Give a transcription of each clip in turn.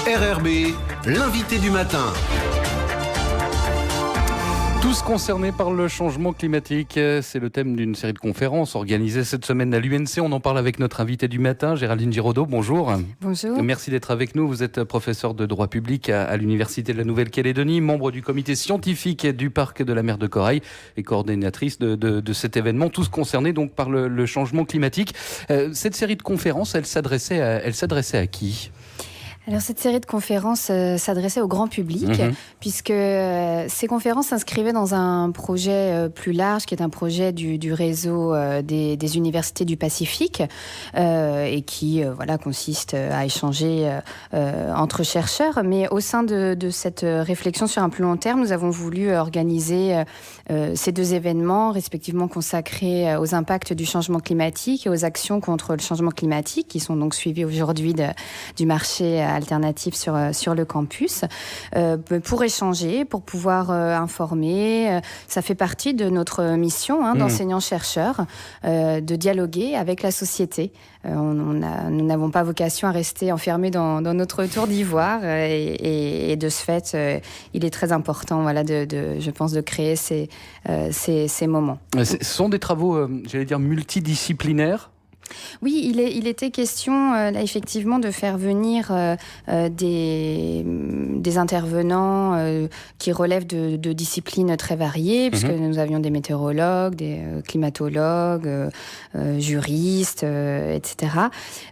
RRB, l'invité du matin. Tous concernés par le changement climatique, c'est le thème d'une série de conférences organisées cette semaine à l'UNC. On en parle avec notre invité du matin, Géraldine Giraudot. Bonjour. Bonjour. Merci d'être avec nous. Vous êtes professeur de droit public à l'Université de la Nouvelle-Calédonie, membre du comité scientifique du parc de la mer de Corail et coordinatrice de cet événement. Tous concernés donc par le changement climatique. Cette série de conférences, elle s'adressait à qui ? Alors cette série de conférences s'adressait au grand public, puisque ces conférences s'inscrivaient dans un projet plus large, qui est un projet du réseau des universités du Pacifique, et qui consiste à échanger entre chercheurs. Mais au sein de cette réflexion sur un plus long terme, nous avons voulu organiser ces deux événements, respectivement consacrés aux impacts du changement climatique et aux actions contre le changement climatique, qui sont donc suivis aujourd'hui du marché alternatif sur le campus, pour échanger, pour pouvoir informer. Ça fait partie de notre mission d'enseignants-chercheurs, de dialoguer avec la société. Nous n'avons pas vocation à rester enfermés dans notre tour d'ivoire, et de ce fait, il est très important, je pense, de créer ces moments. Ce sont des travaux, multidisciplinaires. Oui, il était question, là, effectivement, de faire venir des intervenants qui relèvent de disciplines très variées, puisque nous avions des météorologues, des climatologues, juristes, etc.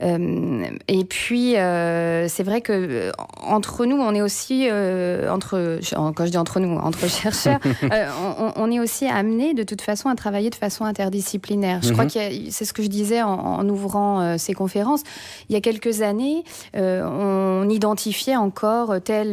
Et puis, c'est vrai que entre nous, on est aussi, quand je dis entre nous, entre chercheurs, on est aussi amenés, de toute façon, à travailler de façon interdisciplinaire. Je crois c'est ce que je disais en ouvrant ces conférences. Il y a quelques années, on identifiait encore tel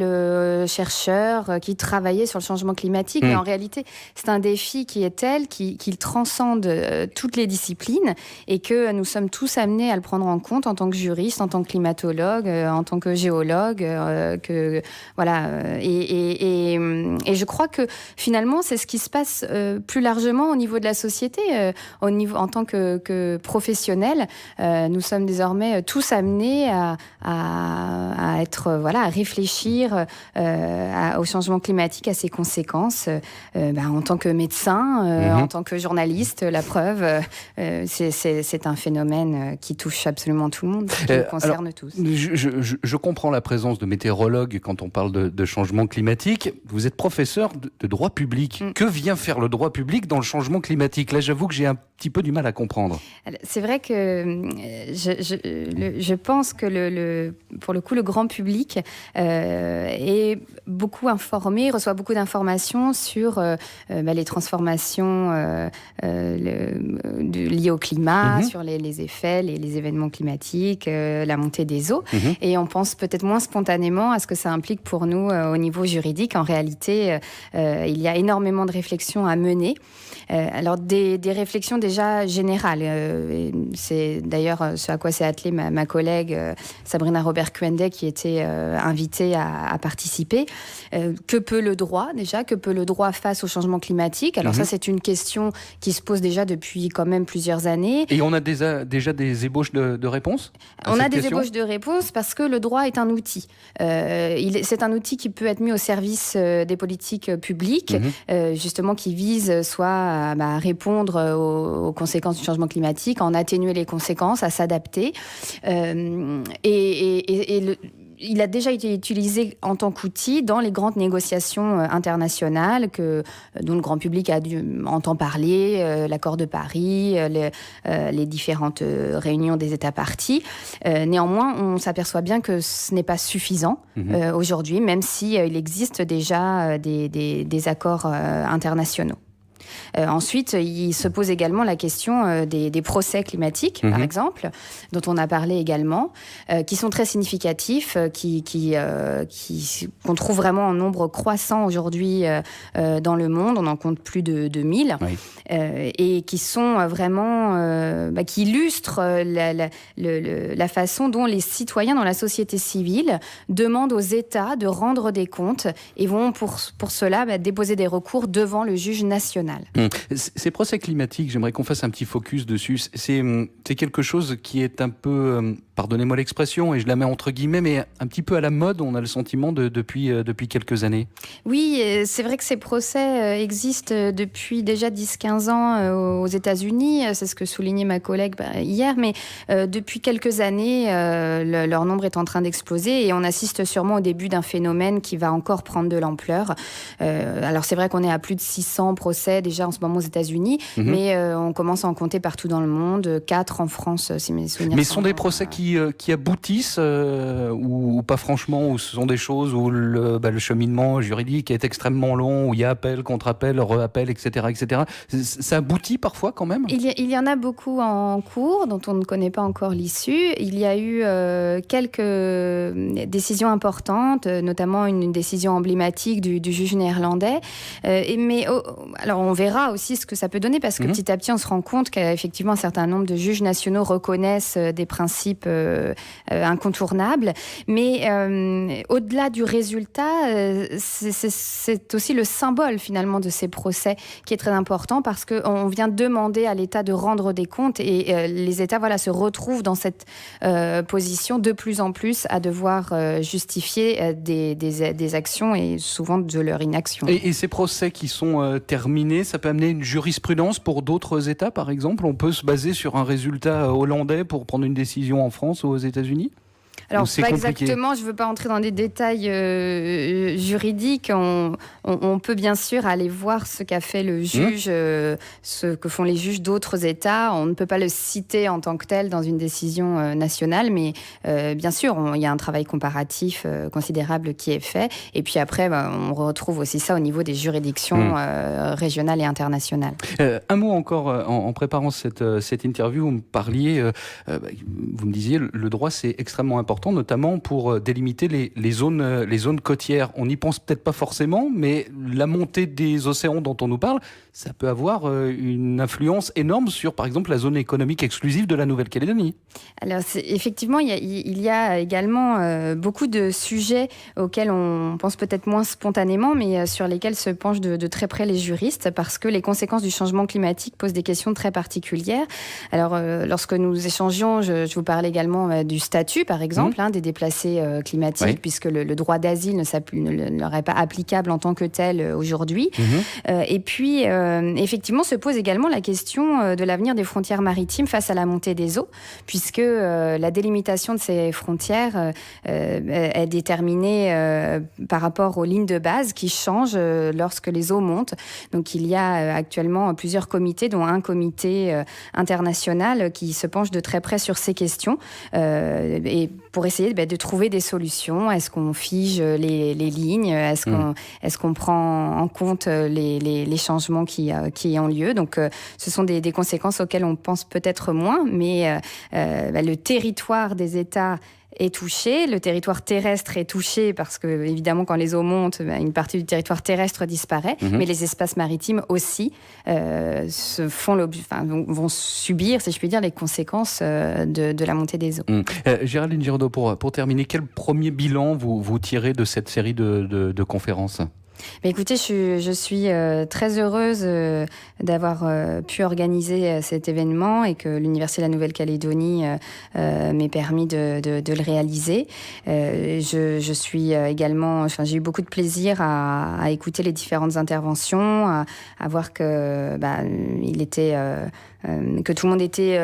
chercheur qui travaillait sur le changement climatique, mais en réalité, c'est un défi qui est tel qu'il transcende toutes les disciplines, et que nous sommes tous amenés à le prendre en compte en tant que juriste, en tant que climatologue, en tant que géologue, et je crois que finalement, c'est ce qui se passe plus largement au niveau de la société, en tant que professionnels. Nous sommes désormais tous amenés à réfléchir au changement climatique, à ses conséquences, en tant que médecin, en tant que journaliste. La preuve, c'est un phénomène qui touche absolument tout le monde, qui nous concerne tous. Je comprends la présence de météorologues quand on parle de changement climatique. Vous êtes professeur de droit public. Que vient faire le droit public dans le changement climatique ? Là, j'avoue que j'ai un petit peu du mal à comprendre. C'est vrai que je pense que pour le coup, le grand public est beaucoup informé, reçoit beaucoup d'informations sur les transformations liées au climat, sur les effets, les événements climatiques, la montée des eaux. Et on pense peut-être moins spontanément à ce que ça implique pour nous au niveau juridique. En réalité, il y a énormément de réflexions à mener. Alors des réflexions déjà générales. C'est d'ailleurs ce à quoi s'est attelée ma collègue Sabrina Robert-Kuende, qui était invitée à participer. Que peut le droit déjà ? Que peut le droit face au changement climatique ? Alors ça, c'est une question qui se pose déjà depuis quand même plusieurs années. Et on a déjà des ébauches de réponses ? On a des ébauches de réponses parce que le droit est un outil. C'est un outil qui peut être mis au service des politiques publiques, justement qui vise soit à répondre aux conséquences du changement climatique, à en atténuer les conséquences, à s'adapter. Il a déjà été utilisé en tant qu'outil dans les grandes négociations internationales dont le grand public entend parler, l'accord de Paris, les différentes réunions des États parties. Néanmoins, on s'aperçoit bien que ce n'est pas suffisant aujourd'hui, même s'il existe déjà des accords internationaux. Ensuite, il se pose également la question des procès climatiques, par exemple, dont on a parlé également, qui sont très significatifs, qu'on trouve vraiment en nombre croissant aujourd'hui dans le monde. On en compte plus de 1000, et qui sont vraiment, qui illustrent la façon dont les citoyens, dans la société civile, demandent aux États de rendre des comptes et vont pour cela déposer des recours devant le juge national. Ces procès climatiques, j'aimerais qu'on fasse un petit focus dessus. C'est quelque chose qui est un peu pardonnez-moi l'expression, et je la mets entre guillemets, mais un petit peu à la mode, on a le sentiment depuis quelques années. Oui, c'est vrai que ces procès existent depuis déjà 10-15 ans aux États-Unis. C'est ce que soulignait ma collègue hier, mais depuis quelques années, leur nombre est en train d'exploser et on assiste sûrement au début d'un phénomène qui va encore prendre de l'ampleur. Alors c'est vrai qu'on est à plus de 600 procès déjà en ce moment aux États-Unis, mais on commence à en compter partout dans le monde, 4 en France, si mes souvenirs mais ce sont des procès qui aboutissent ou pas franchement, ou ce sont des choses où le cheminement juridique est extrêmement long, où il y a appel, contre-appel, re-appel, etc., etc. Ça aboutit parfois quand même ? Il y en a beaucoup en cours dont on ne connaît pas encore l'issue. Il y a eu quelques décisions importantes, notamment une décision emblématique du juge néerlandais. Alors on verra aussi ce que ça peut donner, parce que petit à petit on se rend compte qu'effectivement un certain nombre de juges nationaux reconnaissent des principes incontournables. Mais au-delà du résultat, c'est aussi le symbole finalement de ces procès qui est très important, parce qu'on vient demander à l'État de rendre des comptes et les États se retrouvent dans cette position de plus en plus à devoir justifier des actions et souvent de leur inaction. Et ces procès qui sont terminés, ça peut amener une jurisprudence pour d'autres États par exemple ? On peut se baser sur un résultat hollandais pour prendre une décision en France ou aux États-Unis ? Alors, pas exactement, je ne veux pas entrer dans des détails juridiques. On peut bien sûr aller voir ce qu'a fait le juge, ce que font les juges d'autres États. On ne peut pas le citer en tant que tel dans une décision nationale, mais bien sûr, il y a un travail comparatif considérable qui est fait. Et puis après, on retrouve aussi ça au niveau des juridictions régionales et internationales. Un mot encore, en préparant cette interview, vous me parliez, vous me disiez, le droit c'est extrêmement important, notamment pour délimiter les zones côtières. On n'y pense peut-être pas forcément, mais la montée des océans dont on nous parle, ça peut avoir une influence énorme sur, par exemple, la zone économique exclusive de la Nouvelle-Calédonie. Alors, effectivement, il y a également beaucoup de sujets auxquels on pense peut-être moins spontanément, mais sur lesquels se penchent de très près les juristes, parce que les conséquences du changement climatique posent des questions très particulières. Alors, lorsque nous échangions, je vous parlais également du statut, par exemple, des déplacés climatiques, puisque le droit d'asile ne leur est pas applicable en tant que tel aujourd'hui. Et puis, effectivement, se pose également la question de l'avenir des frontières maritimes face à la montée des eaux, puisque la délimitation de ces frontières est déterminée par rapport aux lignes de base qui changent lorsque les eaux montent. Donc, il y a actuellement plusieurs comités, dont un comité international qui se penche de très près sur ces questions et pour essayer de trouver des solutions. Est-ce qu'on fige les lignes ? Est-ce qu'on prend en compte les changements qui ont lieu ? Donc, ce sont des conséquences auxquelles on pense peut-être moins, mais le territoire des États est touché, le territoire terrestre est touché parce que, évidemment, quand les eaux montent, une partie du territoire terrestre disparaît, mais les espaces maritimes aussi vont subir, si je puis dire, les conséquences de la montée des eaux. Géraldine Giraudot, pour terminer, quel premier bilan vous tirez de cette série de conférences ? Mais écoutez, je suis très heureuse d'avoir pu organiser cet événement et que l'Université de la Nouvelle-Calédonie m'ait permis de le réaliser. Je suis également, j'ai eu beaucoup de plaisir à écouter les différentes interventions, à voir que il était que tout le monde était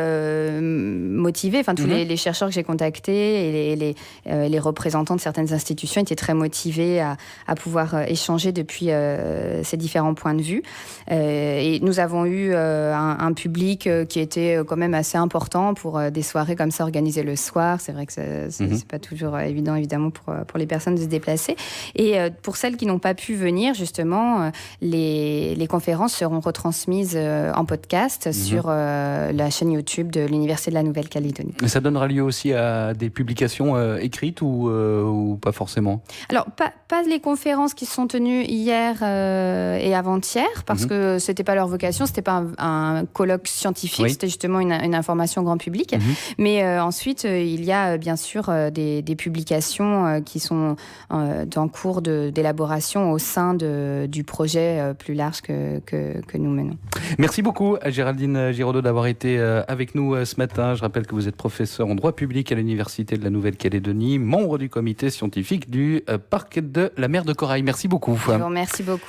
motivé. Enfin, tous les chercheurs que j'ai contactés et les représentants de certaines institutions étaient très motivés à pouvoir échanger depuis ces différents points de vue. Et nous avons eu un public qui était quand même assez important pour des soirées comme ça organisées le soir. C'est vrai que c'est pas toujours évident, évidemment, pour les personnes de se déplacer. Et pour celles qui n'ont pas pu venir, justement, les conférences seront retransmises en podcast sur la chaîne YouTube de l'Université de la Nouvelle-Calédonie. Mais ça donnera lieu aussi à des publications écrites ou pas forcément ? Alors, pas les conférences qui sont tenues venus hier et avant-hier parce que c'était pas leur vocation, c'était pas un colloque scientifique, c'était justement une information grand public. Mais ensuite, il y a bien sûr des publications qui sont en cours d'élaboration au sein du projet plus large que nous menons. Merci beaucoup à Géraldine Giraudot d'avoir été avec nous ce matin. Je rappelle que vous êtes professeur en droit public à l'Université de la Nouvelle-Calédonie, membre du comité scientifique du parc de la mer de Corail. Merci beaucoup. Je vous remercie beaucoup.